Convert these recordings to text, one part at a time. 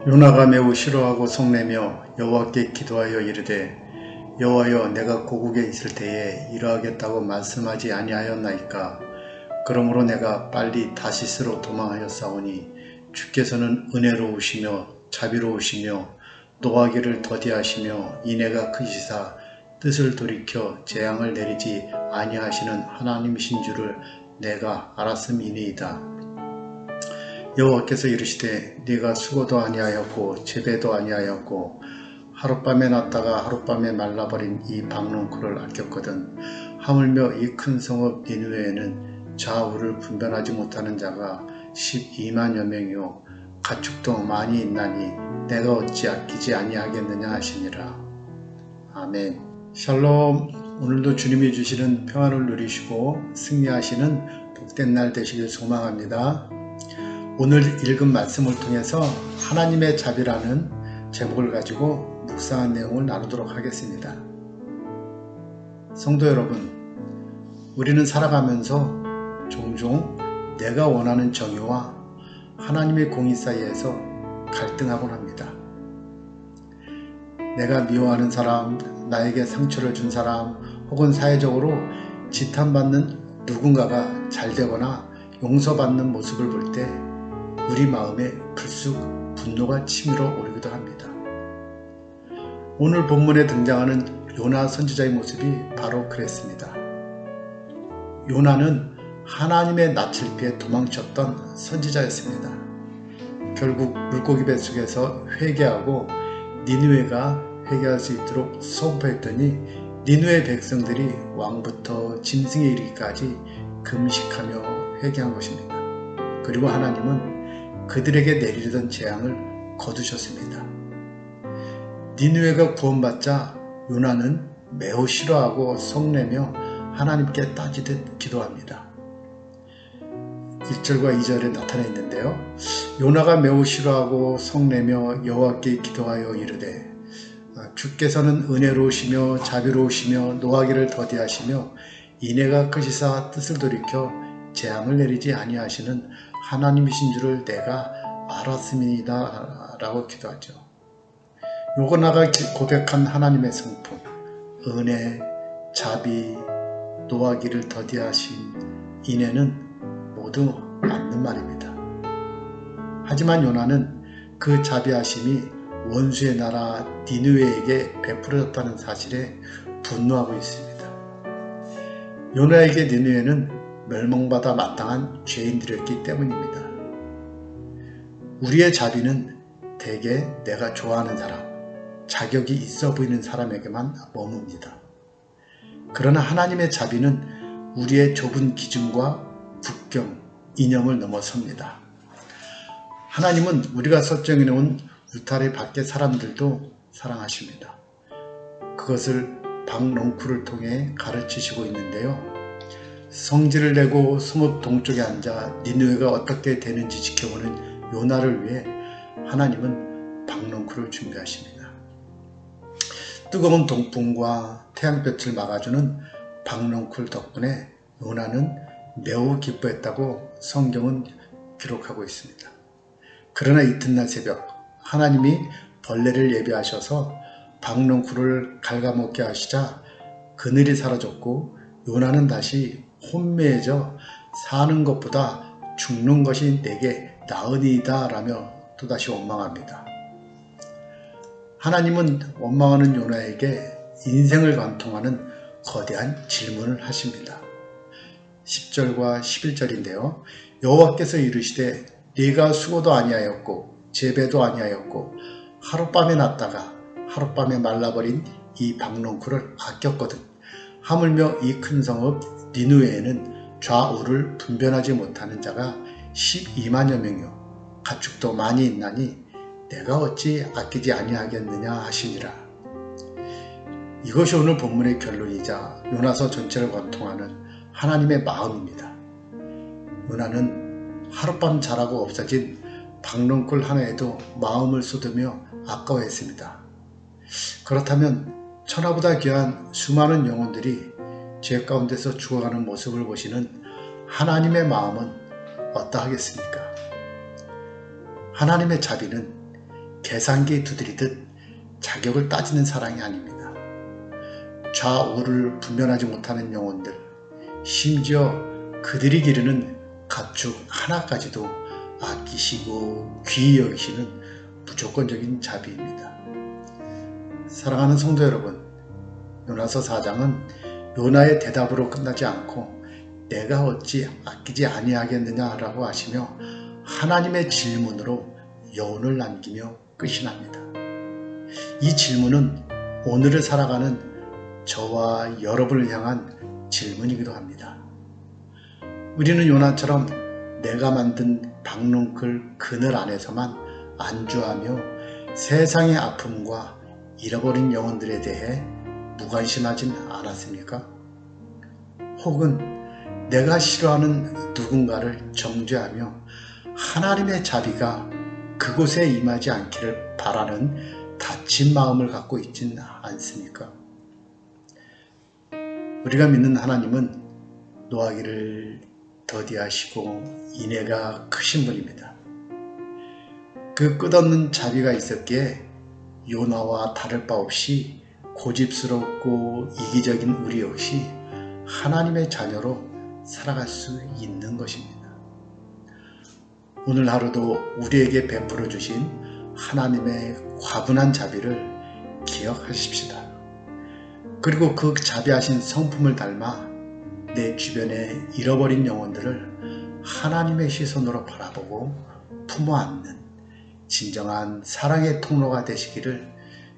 요나가 매우 싫어하고 성내며 여호와께 기도하여 이르되 여호와여 내가 고국에 있을 때에 이러하겠다고 말씀하지 아니하였나이까. 그러므로 내가 빨리 다시스로 도망하였사오니 주께서는 은혜로우시며 자비로우시며 노하기를 더디하시며 인애가 크시사 뜻을 돌이켜 재앙을 내리지 아니하시는 하나님이신 줄을 내가 알았음이니이다. 여호와께서 이르시되 네가 수고도 아니하였고 재배도 아니하였고 하룻밤에 났다가 하룻밤에 말라버린 이 박농쿨을 아꼈거든. 하물며 이 큰 성읍 니느웨에는 좌우를 분별하지 못하는 자가 12만여 명이요 가축도 많이 있나니 내가 어찌 아끼지 아니하겠느냐 하시니라. 아멘. 샬롬. 오늘도 주님이 주시는 평안을 누리시고 승리하시는 복된 날 되시길 소망합니다. 오늘 읽은 말씀을 통해서 하나님의 자비라는 제목을 가지고 묵상한 내용을 나누도록 하겠습니다. 성도 여러분, 우리는 살아가면서 종종 내가 원하는 정의와 하나님의 공의 사이에서 갈등하곤 합니다. 내가 미워하는 사람, 나에게 상처를 준 사람, 혹은 사회적으로 지탄받는 누군가가 잘되거나 용서받는 모습을 볼 때 우리 마음에 불쑥 분노가 치밀어 오르기도 합니다. 오늘 본문에 등장하는 요나 선지자의 모습이 바로 그랬습니다. 요나는 하나님의 낯을 피해 도망쳤던 선지자였습니다. 결국 물고기 뱃속에서 회개하고 니느웨가 회개할 수 있도록 선포했더니 니느웨 백성들이 왕부터 짐승에 이르기까지 금식하며 회개한 것입니다. 그리고 하나님은 그들에게 내리려던 재앙을 거두셨습니다. 니느웨가 구원받자 요나는 매우 싫어하고 성내며 하나님께 따지듯 기도합니다. 1절과 2절에 나타나 있는데요. 요나가 매우 싫어하고 성내며 여호와께 기도하여 이르되 주께서는 은혜로우시며 자비로우시며 노하기를 더디하시며 인애가 크시사 뜻을 돌이켜 재앙을 내리지 아니하시는 하나님이신 줄을 내가 알았음이다 라고 기도하죠. 요나가 고백한 하나님의 성품, 은혜, 자비, 노하기를 더디하신 인애는 모두 맞는 말입니다. 하지만 요나는 그 자비하심이 원수의 나라 니느웨에게 베풀어졌다는 사실에 분노하고 있습니다. 요나에게 니느웨는 멸망받아 마땅한 죄인들이었기 때문입니다. 우리의 자비는 대개 내가 좋아하는 사람, 자격이 있어 보이는 사람에게만 머뭅니다. 그러나 하나님의 자비는 우리의 좁은 기준과 국경, 이념을 넘어섭니다. 하나님은 우리가 설정해 놓은 울타리 밖의 사람들도 사랑하십니다. 그것을 박농쿨을 통해 가르치시고 있는데요. 성질을 내고 성읍 동쪽에 앉아 니느웨가 어떻게 되는지 지켜보는 요나를 위해 하나님은 박농쿨을 준비하십니다. 뜨거운 동풍과 태양볕을 막아주는 박농쿨 덕분에 요나는 매우 기뻐했다고 성경은 기록하고 있습니다. 그러나 이튿날 새벽 하나님이 벌레를 예비하셔서 박농쿨을 갉아먹게 하시자 그늘이 사라졌고 요나는 다시 혼미해져 사는 것보다 죽는 것이 내게 나으니이다 라며 또다시 원망합니다. 하나님은 원망하는 요나에게 인생을 관통하는 거대한 질문을 하십니다. 10절과 11절인데요. 여호와께서 이르시되 네가 수고도 아니하였고 재배도 아니하였고 하룻밤에 났다가 하룻밤에 말라버린 이 박농쿨을 아꼈거든. 하물며 이 큰 성읍 니느웨에는 좌우를 분별하지 못하는 자가 12만여 명이요 가축도 많이 있나니 내가 어찌 아끼지 아니하겠느냐 하시니라. 이것이 오늘 본문의 결론이자 요나서 전체를 관통하는 하나님의 마음입니다. 요나는 하룻밤 자라고 없어진 박농쿨 하나에도 마음을 쏟으며 아까워했습니다. 그렇다면 천하보다 귀한 수많은 영혼들이 죄 가운데서 죽어가는 모습을 보시는 하나님의 마음은 어떠하겠습니까? 하나님의 자비는 계산기 두드리듯 자격을 따지는 사랑이 아닙니다. 좌우를 분별하지 못하는 영혼들, 심지어 그들이 기르는 가축 하나까지도 아끼시고 귀히 여기시는 무조건적인 자비입니다. 사랑하는 성도 여러분, 요나서 4장은 요나의 대답으로 끝나지 않고 내가 어찌 아끼지 아니하겠느냐라고 하시며 하나님의 질문으로 여운을 남기며 끝이 납니다. 이 질문은 오늘을 살아가는 저와 여러분을 향한 질문이기도 합니다. 우리는 요나처럼 내가 만든 박농클 그늘 안에서만 안주하며 세상의 아픔과 잃어버린 영혼들에 대해 무관심하진 않았습니까? 혹은 내가 싫어하는 누군가를 정죄하며 하나님의 자비가 그곳에 임하지 않기를 바라는 다친 마음을 갖고 있진 않습니까? 우리가 믿는 하나님은 노하기를 더디하시고 인애가 크신 분입니다. 그 끝없는 자비가 있었기에 요나와 다를 바 없이 고집스럽고 이기적인 우리 역시 하나님의 자녀로 살아갈 수 있는 것입니다. 오늘 하루도 우리에게 베풀어 주신 하나님의 과분한 자비를 기억하십시다. 그리고 그 자비하신 성품을 닮아 내 주변에 잃어버린 영혼들을 하나님의 시선으로 바라보고 품어 안는 진정한 사랑의 통로가 되시기를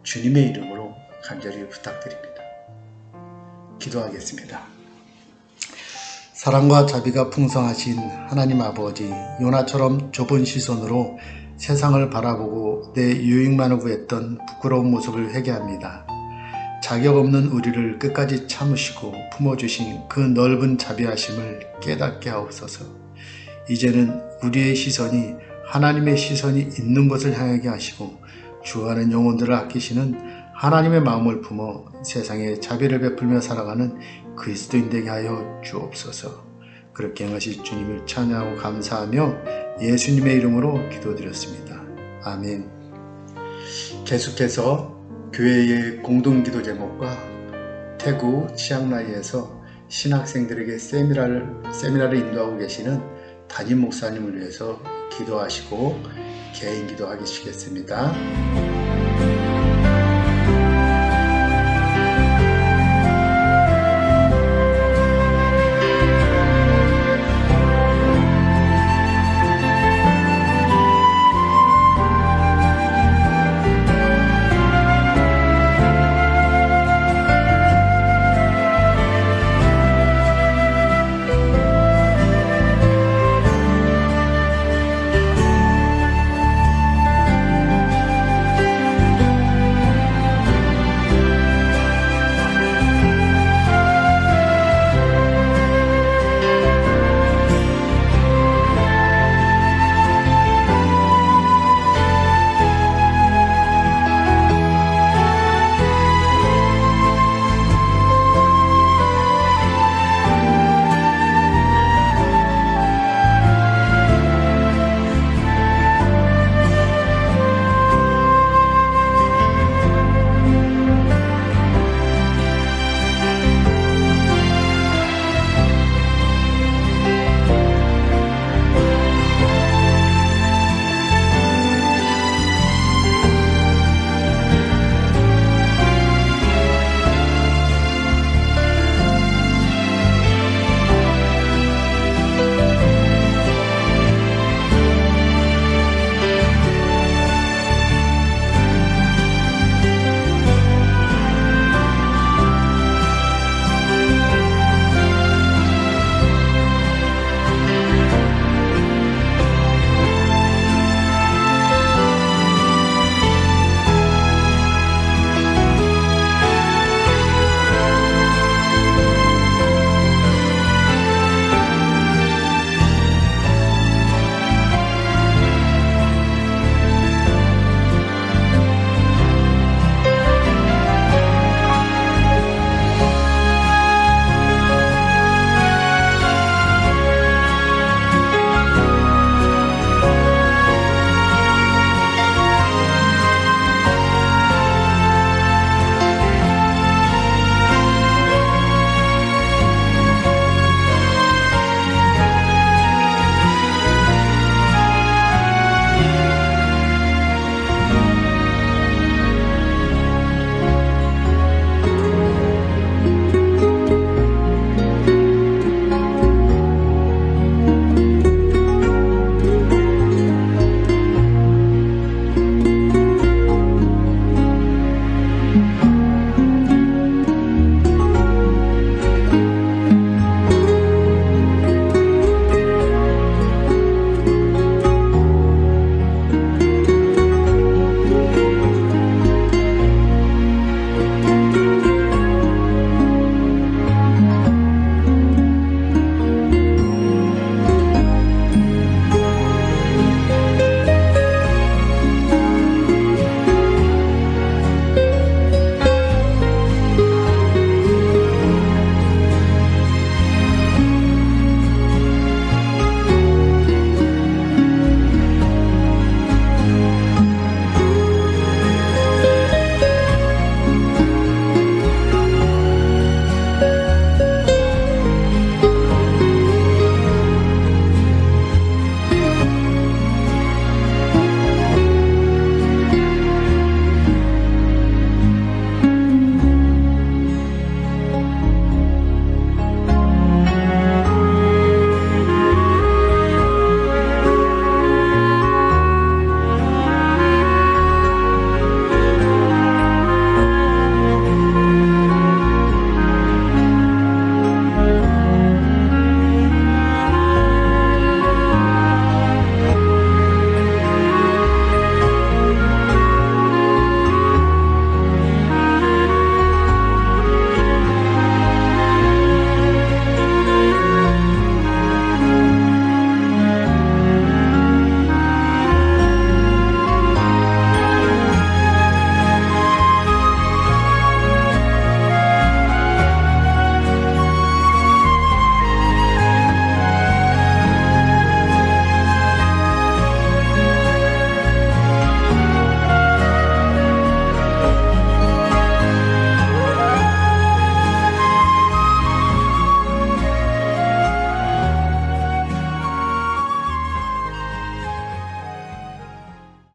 주님의 이름으로 간절히 부탁드립니다. 기도하겠습니다. 사랑과 자비가 풍성하신 하나님 아버지, 요나처럼 좁은 시선으로 세상을 바라보고 내 유익만을 구했던 부끄러운 모습을 회개합니다. 자격 없는 우리를 끝까지 참으시고 품어주신 그 넓은 자비하심을 깨닫게 하옵소서. 이제는 우리의 시선이 하나님의 시선이 있는 곳을 향하게 하시고 주어가는 영혼들을 아끼시는 하나님의 마음을 품어 세상에 자비를 베풀며 살아가는 그리스도인 되게 하여 주옵소서. 그렇게 행하실 주님을 찬양하고 감사하며 예수님의 이름으로 기도드렸습니다. 아멘. 계속해서 교회의 공동기도 제목과 태구 치앙라이에서 신학생들에게 세미나를 인도하고 계시는 담임 목사님을 위해서 기도하시고 개인 기도하시겠습니다.